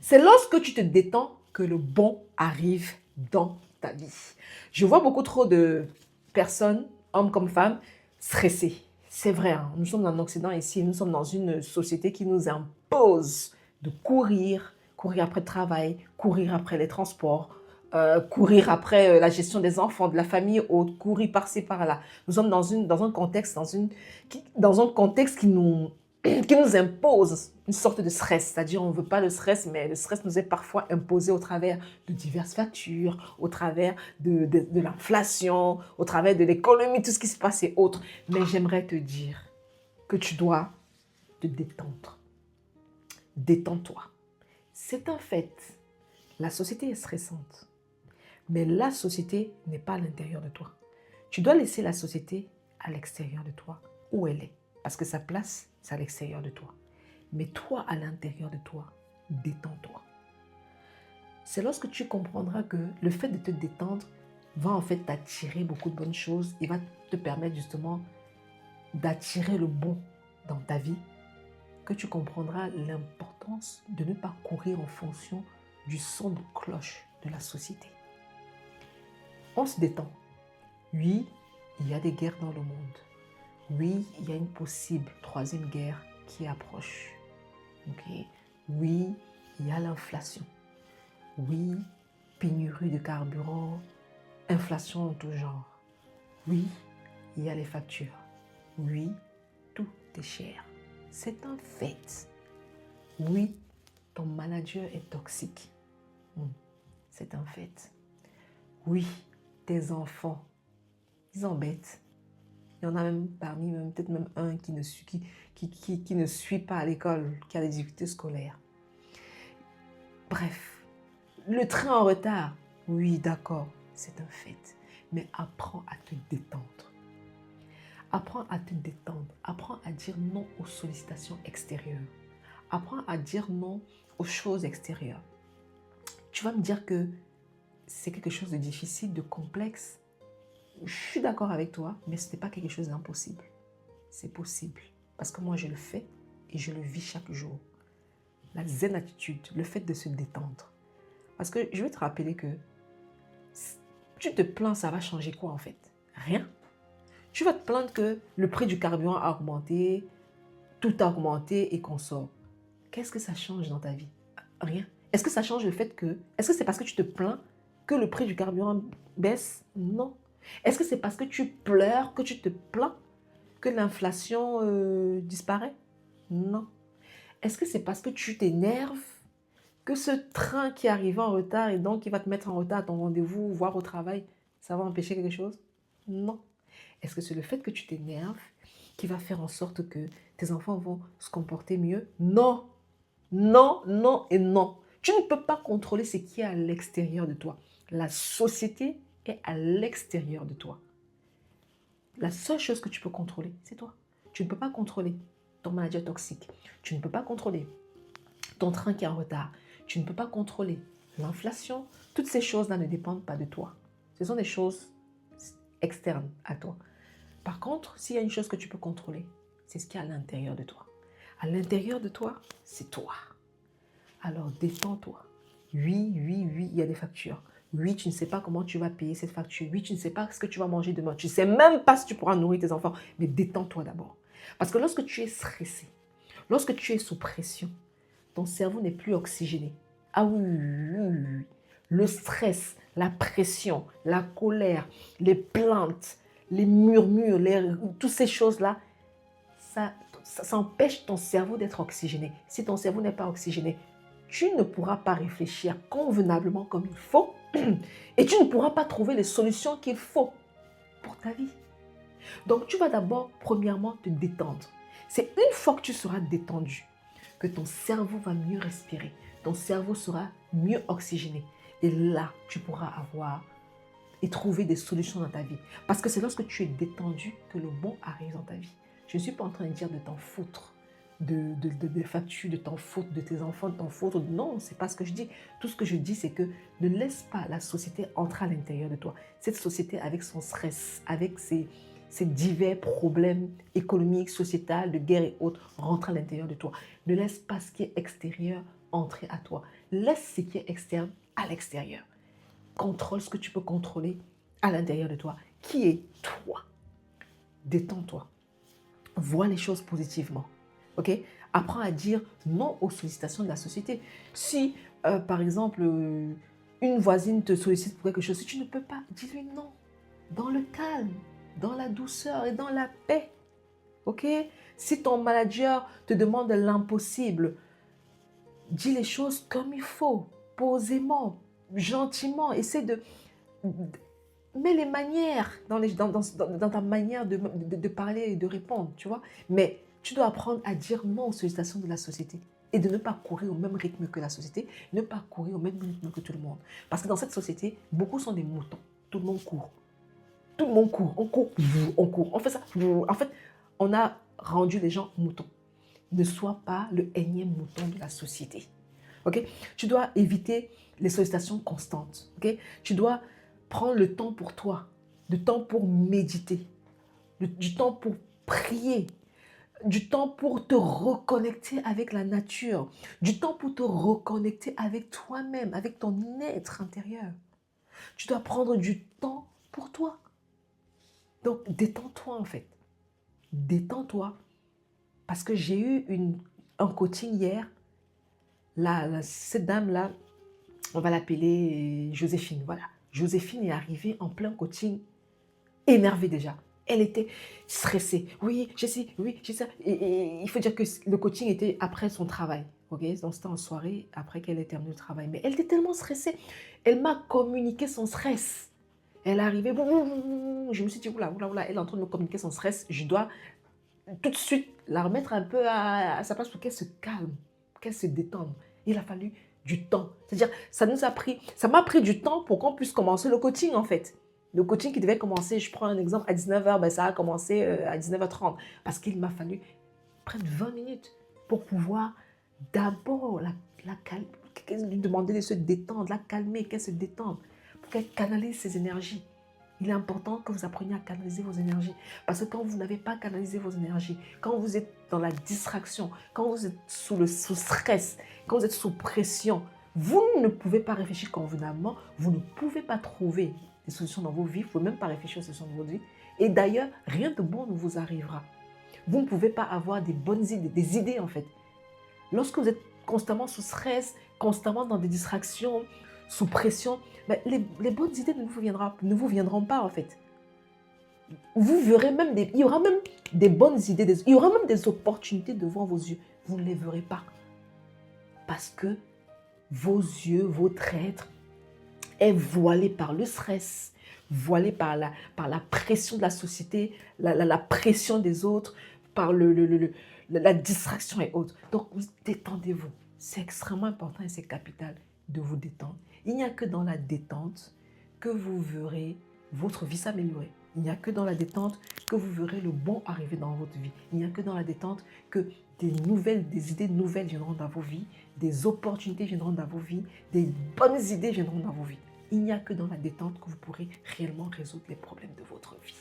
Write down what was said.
C'est lorsque tu te détends que le bon arrive dans ta vie. Je vois beaucoup trop de personnes, hommes comme femmes, stressées. C'est vrai, hein, nous sommes en Occident ici, nous sommes dans une société qui nous impose de courir, courir après le travail, courir après les transports, courir après la gestion des enfants, de la famille haute, courir par-ci, par-là. Nous sommes dans un contexte, dans un contexte qui nous impose une sorte de stress. C'est-à-dire, on ne veut pas le stress, mais le stress nous est parfois imposé au travers de diverses factures, au travers de l'inflation, au travers de l'économie, tout ce qui se passe et autres. Mais j'aimerais te dire que tu dois te détendre. Détends-toi. C'est un fait. La société est stressante. Mais la société n'est pas à l'intérieur de toi. Tu dois laisser la société à l'extérieur de toi, où elle est. Parce que sa place, c'est à l'extérieur de toi. Mais toi, à l'intérieur de toi, détends-toi. C'est lorsque tu comprendras que le fait de te détendre va en fait t'attirer beaucoup de bonnes choses. Il va te permettre justement d'attirer le bon dans ta vie, que tu comprendras l'importance de ne pas courir en fonction du son de cloche de la société. On se détend. Oui, il y a des guerres dans le monde. Oui, il y a une possible troisième guerre qui approche. Okay? Oui, il y a l'inflation. Oui, pénurie de carburant, inflation en tout genre. Oui, il y a les factures. Oui, tout est cher. C'est un fait. Oui, ton manager est toxique. C'est un fait. Oui, tes enfants, ils embêtent. Il y en a même parmi, peut-être même un qui ne suit pas à l'école, qui a des difficultés scolaires. Bref, le train en retard, oui, d'accord, c'est un fait. Mais apprends à te détendre. Apprends à te détendre. Apprends à dire non aux sollicitations extérieures. Apprends à dire non aux choses extérieures. Tu vas me dire que c'est quelque chose de difficile, de complexe. Je suis d'accord avec toi, mais ce n'est pas quelque chose d'impossible. C'est possible. Parce que moi, je le fais et je le vis chaque jour. La zen attitude, le fait de se détendre. Parce que je vais te rappeler que tu te plains, ça va changer quoi en fait? Rien. Tu vas te plaindre que le prix du carburant a augmenté, tout a augmenté et qu'on sort. Qu'est-ce que ça change dans ta vie? Rien. Est-ce que ça change le fait que... Est-ce que c'est parce que tu te plains que le prix du carburant baisse? Non. Est-ce que c'est parce que tu pleures, que tu te plains, que l'inflation disparaît? Non. Est-ce que c'est parce que tu t'énerves que ce train qui arrive en retard et donc qui va te mettre en retard à ton rendez-vous, voire au travail, ça va empêcher quelque chose? Non. Est-ce que c'est le fait que tu t'énerves qui va faire en sorte que tes enfants vont se comporter mieux? Non. Non, non et non. Tu ne peux pas contrôler ce qui est à l'extérieur de toi. La société est à l'extérieur de toi. La seule chose que tu peux contrôler, c'est toi. Tu ne peux pas contrôler ton manager toxique. Tu ne peux pas contrôler ton train qui est en retard. Tu ne peux pas contrôler l'inflation. Toutes ces choses-là ne dépendent pas de toi. Ce sont des choses externes à toi. Par contre, s'il y a une chose que tu peux contrôler, c'est ce qui est à l'intérieur de toi. À l'intérieur de toi, c'est toi. Alors détends-toi. Oui, oui, oui, il y a des factures. Oui, tu ne sais pas comment tu vas payer cette facture. Oui, tu ne sais pas ce que tu vas manger demain. Tu ne sais même pas si tu pourras nourrir tes enfants. Mais détends-toi d'abord. Parce que lorsque tu es stressé, lorsque tu es sous pression, ton cerveau n'est plus oxygéné. Ah oui, oui, oui, oui. Le stress, la pression, la colère, les plaintes, les murmures, toutes ces choses-là, ça empêche ton cerveau d'être oxygéné. Si ton cerveau n'est pas oxygéné, tu ne pourras pas réfléchir convenablement comme il faut et tu ne pourras pas trouver les solutions qu'il faut pour ta vie. Donc, tu vas d'abord, premièrement, te détendre. C'est une fois que tu seras détendu que ton cerveau va mieux respirer. Ton cerveau sera mieux oxygéné. Et là, tu pourras avoir et trouver des solutions dans ta vie. Parce que c'est lorsque tu es détendu que le bon arrive dans ta vie. Je ne suis pas en train de dire de t'en foutre des factures, de t'en foutre de tes enfants, de t'en foutre. Non, c'est pas ce que je dis. Tout ce que je dis, c'est que ne laisse pas la société entrer à l'intérieur de toi. Cette société avec son stress, avec ses divers problèmes économiques, sociétals, de guerre et autres, rentre à l'intérieur de toi. Ne laisse pas ce qui est extérieur entrer à toi. Laisse ce qui est externe à l'extérieur. Contrôle ce que tu peux contrôler à l'intérieur de toi. Qui est toi? Détends-toi. Vois les choses positivement. Ok? Apprends à dire non aux sollicitations de la société. Si, par exemple, une voisine te sollicite pour quelque chose, si tu ne peux pas, dis-lui non. Dans le calme, dans la douceur et dans la paix. Ok? Si ton manager te demande l'impossible, dis les choses comme il faut, posément, gentiment. Essaie de... Mets les manières dans ta manière de parler et de répondre, tu vois. Mais tu dois apprendre à dire non aux sollicitations de la société et de ne pas courir au même rythme que la société, ne pas courir au même rythme que tout le monde. Parce que dans cette société, beaucoup sont des moutons. Tout le monde court. Tout le monde court. On court, on court. On fait ça. En fait, on a rendu les gens moutons. Ne sois pas le énième mouton de la société. Ok? Tu dois éviter les sollicitations constantes. Ok? Tu dois prendre le temps pour toi, du temps pour méditer, du temps pour prier, du temps pour te reconnecter avec la nature, du temps pour te reconnecter avec toi-même, avec ton être intérieur. Tu dois prendre du temps pour toi. Donc, détends-toi en fait. Détends-toi. Parce que j'ai eu un coaching hier. Cette dame-là, on va l'appeler Joséphine. Voilà. Joséphine est arrivée en plein coaching, énervée déjà. Elle était stressée. Oui, j'ai ci, oui, j'ai ça. Et il faut dire que le coaching était après son travail. Ok, donc c'était en soirée, après qu'elle ait terminé le travail. Mais elle était tellement stressée. Elle m'a communiqué son stress. Elle est arrivée, je me suis dit, oula, oula, oula, elle est en train de me communiquer son stress. Je dois tout de suite la remettre un peu à sa place pour qu'elle se calme, qu'elle se détende. Il a fallu du temps. C'est-à-dire, ça m'a pris du temps pour qu'on puisse commencer le coaching en fait. Le coaching qui devait commencer, je prends un exemple, à 19h, ben ça a commencé à 19h30. Parce qu'il m'a fallu près de 20 minutes pour pouvoir d'abord la calmer, lui demander de se détendre, la calmer, qu'elle se détende, pour qu'elle canalise ses énergies. Il est important que vous appreniez à canaliser vos énergies. Parce que quand vous n'avez pas canalisé vos énergies, quand vous êtes dans la distraction, quand vous êtes sous stress, quand vous êtes sous pression, vous ne pouvez pas réfléchir convenablement, vous ne pouvez pas trouver des solutions dans vos vies, vous ne pouvez même pas réfléchir aux solutions de votre vie. Et d'ailleurs, rien de bon ne vous arrivera. Vous ne pouvez pas avoir des bonnes idées, des idées en fait. Lorsque vous êtes constamment sous stress, constamment dans des distractions, sous pression, ben les bonnes idées ne vous viendront pas en fait. Vous verrez même il y aura même des bonnes idées, il y aura même des opportunités devant vos yeux. Vous ne les verrez pas. Parce que vos yeux, votre être est voilé par le stress, voilé par la pression de la société, la pression des autres, par la distraction et autres. Donc, détendez-vous. C'est extrêmement important et c'est capital de vous détendre. Il n'y a que dans la détente que vous verrez votre vie s'améliorer. Il n'y a que dans la détente que vous verrez le bon arriver dans votre vie. Il n'y a que dans la détente que des idées nouvelles viendront dans vos vies, des opportunités viendront dans vos vies, des bonnes idées viendront dans vos vies. Il n'y a que dans la détente que vous pourrez réellement résoudre les problèmes de votre vie.